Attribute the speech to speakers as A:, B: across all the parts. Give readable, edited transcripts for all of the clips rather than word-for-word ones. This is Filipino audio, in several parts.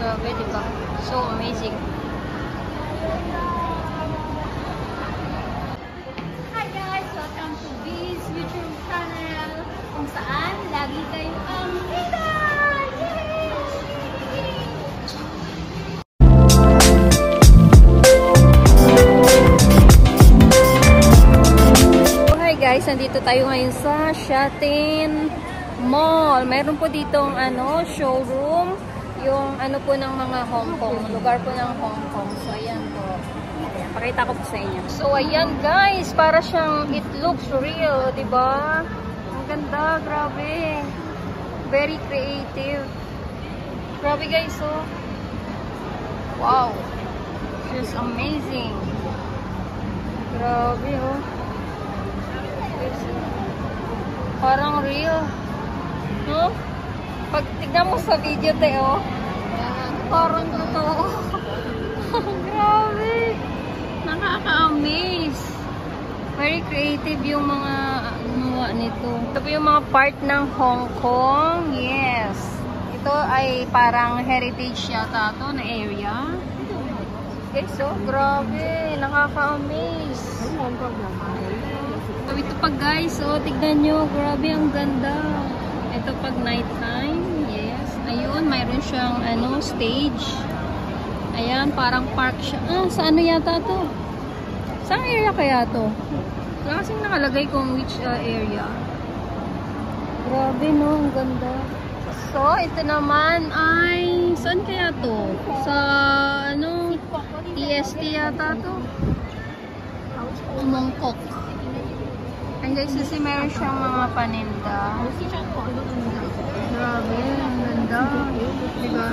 A: Grabe, diba? So amazing.
B: Hi guys! Welcome to B's YouTube channel kung saan lagi kayong ang kita!
A: Hi guys, nandito tayo ngayon sa Shatin Mall. Meron po ditong showroom, yung po ng mga Hong Kong, lugar po ng Hong Kong. So ayan po. Ayan, pakita ko po sa inyo. So ayan guys, para siyang it looks real, 'di ba? Ang ganda, grabe. Very creative. Grabe guys, oh. Wow. Just amazing. Grabe, oh. Parang real. No? Pag tignan mo sa video, Teo, parang totoo. Grabe. Nakaka-amaze. Very creative yung mga gumawa nito. Ito po yung mga part ng Hong Kong. Yes. Ito ay parang heritage yata ito na area. Okay, so grabe. Nakaka-amaze. So ito pa guys, so tignan nyo, grabe ang ganda. Ito pag night time, yes. Ayun, mayroon siyang stage. Ayan, parang park siya. Sa yata to? Saan area kaya to? Wala kasing nakalagay kung which area. Grabe no, ang ganda. So, ito naman ay, saan kaya to? Sa TST yata to? Mongkok. And guys, kasi meron siyang mga paninda. Grabe, ang ganda. Diba?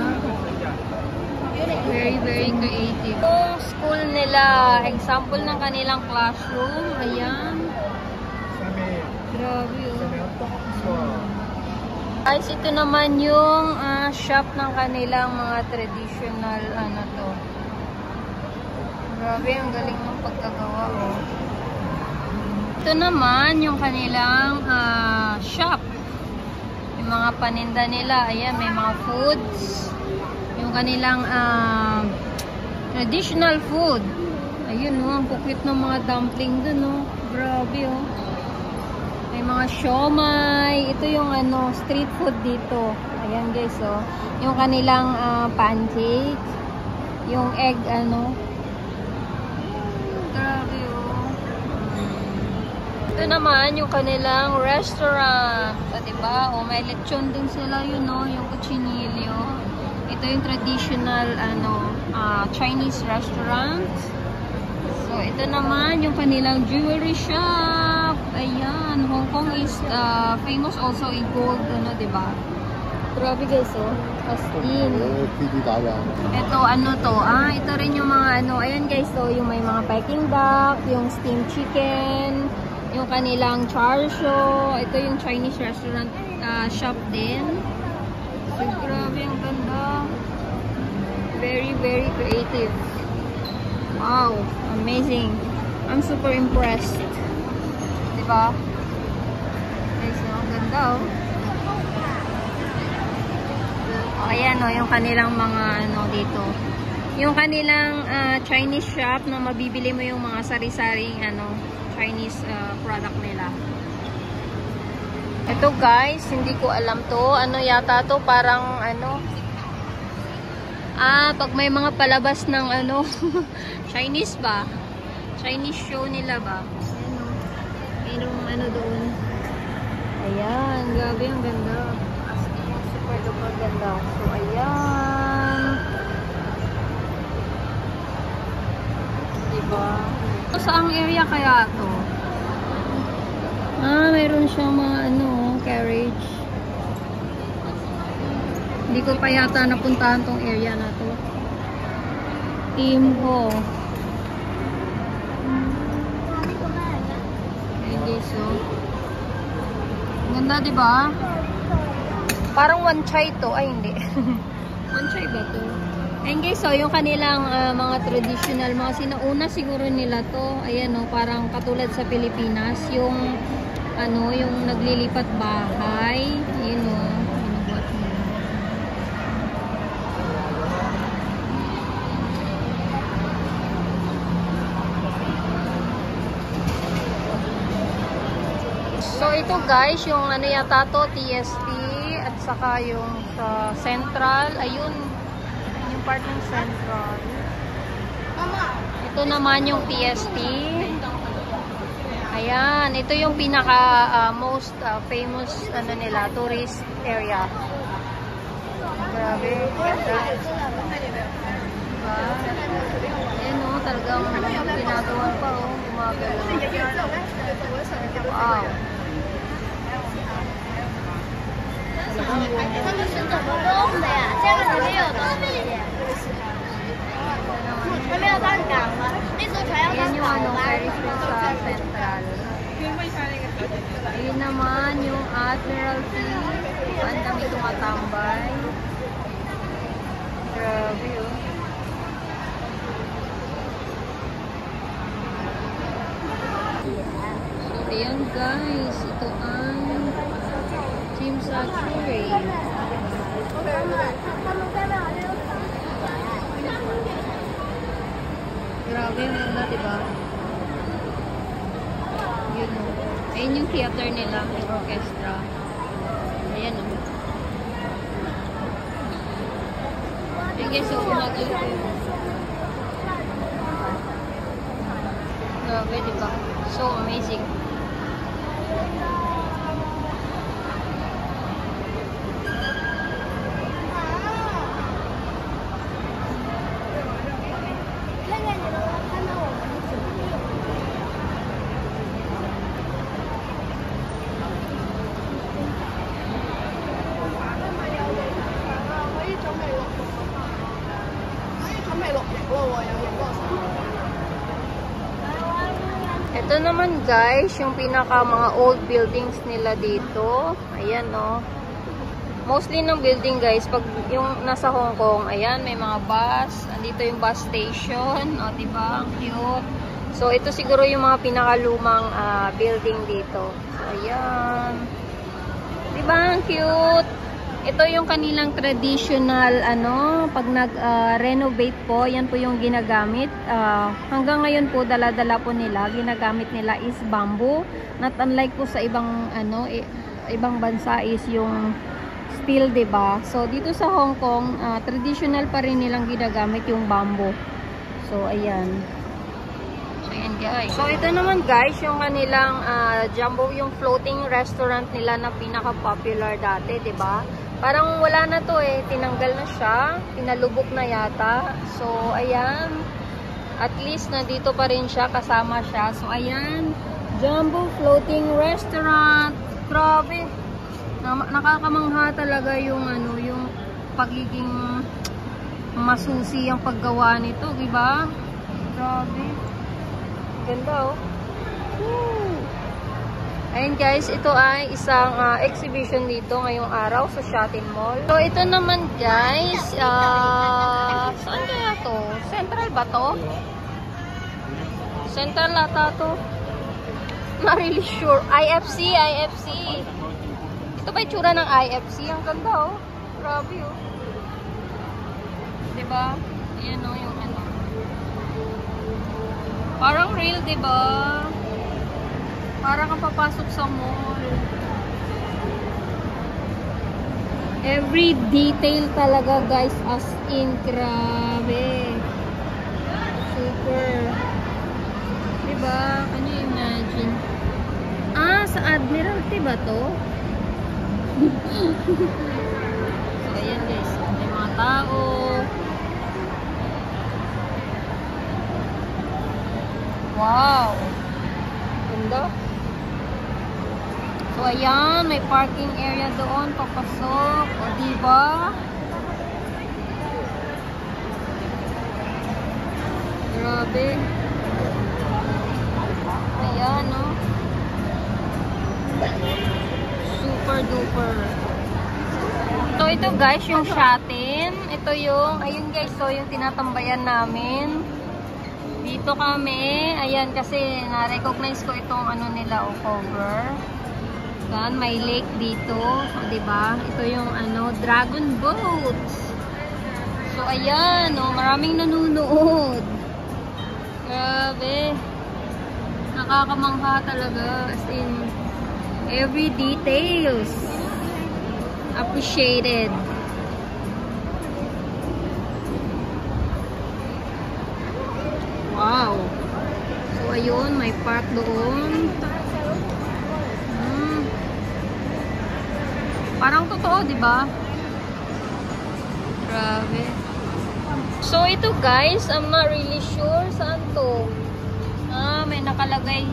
A: Very, very creative. Yung school nila, example ng kanilang classroom. Ayan. Grabe, oh. Guys, ito naman yung shop ng kanilang mga traditional, to. Grabe, ang galing ng pagkagawa, oh. Ito naman yung kanilang shop. Yung mga paninda nila. Ayan, may mga foods. Yung kanilang traditional food. Ayun, oh, ang kukit ng mga dumpling dun, oh. Grabe, oh. May mga siomai. Ito yung street food dito. Ayan, guys, oh. Yung kanilang pancake. Yung egg, Grabe, oh. Ito naman yung kanilang restaurant. Diba? O may lechon din sila yun, no? Yung cuchinillo. Ito yung traditional Chinese restaurant. So ito naman yung kanilang jewelry shop. Ayan, Hong Kong is famous also in gold, diba? Grabe guys, oh. As in. Ito, to? Ito rin yung mga ayan guys, so yung may mga Peking duck, yung steamed chicken, yung kanilang char siu. Ito yung Chinese restaurant shop din. So, grabe, ang ganda. Very, very creative. Wow, amazing. I'm super impressed. Diba? Guys, ang ganda, oh. Ayan, oh, yung kanilang mga dito. Yung kanilang Chinese shop na mabibili mo yung mga sari-saring Chinese product nila. Ito guys, hindi ko alam to. Yata to, parang pag may mga palabas ng Chinese ba? Chinese show nila ba? Mayroong doon. Ayan, grabe ang ganda. Super duper ganda. So ayan. Diba? Saang area kaya to? Mayroon siyang mga carriage. Hindi ko pa yata napuntahan tong area na to. Tim Ho. Okay, so ganda, diba? Parang one chai to. Ay, hindi. One chai ba to? And guys, so yung kanilang mga traditional, mga sinauna siguro nila to. Ayan, parang katulad sa Pilipinas, yung yung naglilipat bahay. Yun, binubuhat nila. ito guys, yung ano yata to, TST, at saka yung sa Central. Ayun, yung part ng Central. Ito naman yung TST. Ayan, ito yung pinaka most famous ano nila, tourist area. Grabe, ganda. Diba? Ayan o, talagang ginagawa pa o, gumagalaw. Wow. Ayan yung ano, Ferris wheel sa Central. Ayan naman yung Admiralty. Ang dami tumatambay. Grabe oh. So, ayan guys. Ito ang Team Saturday. Grabe yung ganda, diba? Yun o. Ayun yung theater nila, yung orchestra. Ayan o. Ayan guys, so gumagalaw ko yun. Grabe, diba? So amazing. Ito naman guys, yung pinaka mga old buildings nila dito. Ayan no. Mostly ng building guys, pag yung nasa Hong Kong, ayan, may mga bus. Andito yung bus station. O, diba? Ang cute. So, ito siguro yung mga pinakalumang building dito. So, ayan. Diba? Ang cute. Ito yung kanilang traditional, ano, pag nag-renovate po, yan po yung ginagamit. Hanggang ngayon po, dala-dala po nila, ginagamit nila is bamboo. Not unlike po sa ibang, ano, ibang bansa is yung steel, diba? So, dito sa Hong Kong, traditional pa rin nilang ginagamit yung bamboo. So, ayan. So, ayan guys. So, ito naman guys, yung kanilang Jumbo, yung floating restaurant nila na pinaka-popular dati, diba? Parang wala na to eh. Tinanggal na siya. Pinalubok na yata. So, ayan. At least, nandito pa rin siya. Kasama siya. So, ayan. Jumbo Floating Restaurant. Grabe. Nakakamangha talaga yung ano, yung pagiging masusi ang paggawa nito. Diba? Grabe. Ganda oh. Woo! Ayun guys, ito ay isang exhibition dito ngayong araw sa Shatin Mall. So ito naman guys, saan kaya to? Central ba to? Central ata to? Not really sure. IFC, IFC. Ito ba yung tsura ng IFC? Ang ganda oh. Grabe oh. Diba? Ayan oh, yung ano. Parang real, diba? Parang kang papasok sa mall. Every detail talaga guys, as in, grabe. Super. Diba? Can you imagine? Sa Admiralty ba to? So, ayan guys. May mga tao. Wow! Ganda. So, ayan, may parking area doon, papasok. O, diba? Grabe. Ayan, no? Super duper. So, ito guys, yung Shatin. Ito yung, ayun guys, so yung tinatambayan namin. Dito kami. Ayan, kasi na-recognize ko itong ano nila, o cover. Yan, may lake dito. O, diba? Ito yung ano, dragon boat. So, ayan, o, maraming nanunood. Grabe. Nakakamangha talaga. As in, Every details appreciated. Wow. So ayun, may park doon. Parang totoo, 'di ba? Grabe. So ito guys, I'm not really sure saan to. May nakalagay.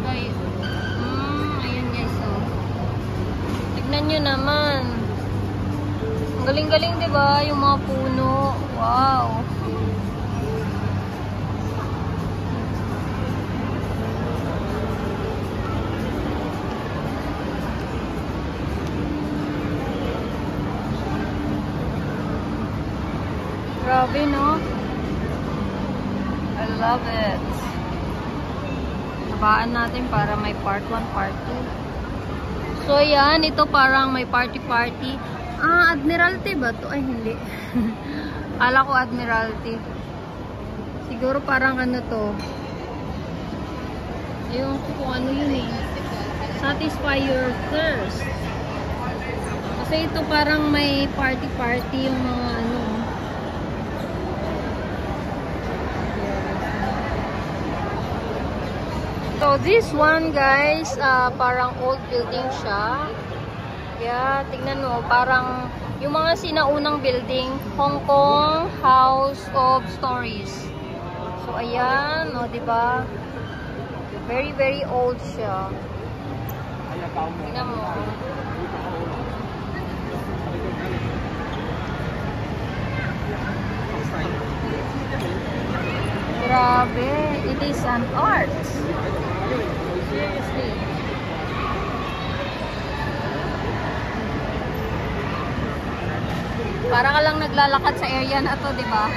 A: Ayun guys, oh. Tignan nyo naman. Ang galing-galing, 'di ba? Yung mga puno. Wow. Grabe, no? I love it. Nabaan natin para may part 1, part 2. So, yan. Ito parang may party-party. Admiralty ba to? Ay, hindi. Kala ko Admiralty. Siguro parang ano to. Ewan ko kung ano yun eh. Satisfy your thirst. Kasi ito parang may party-party yung mga ano. So this one guys, parang old building siya. Yeah, tignan mo, parang yung mga sinaunang building, Hong Kong House of Stories. So ayan, no, 'di ba? Very very old siya. Tignan mo. Grabe, it is an art. Seriously. Para ka lang naglalakad sa area na to, 'di ba?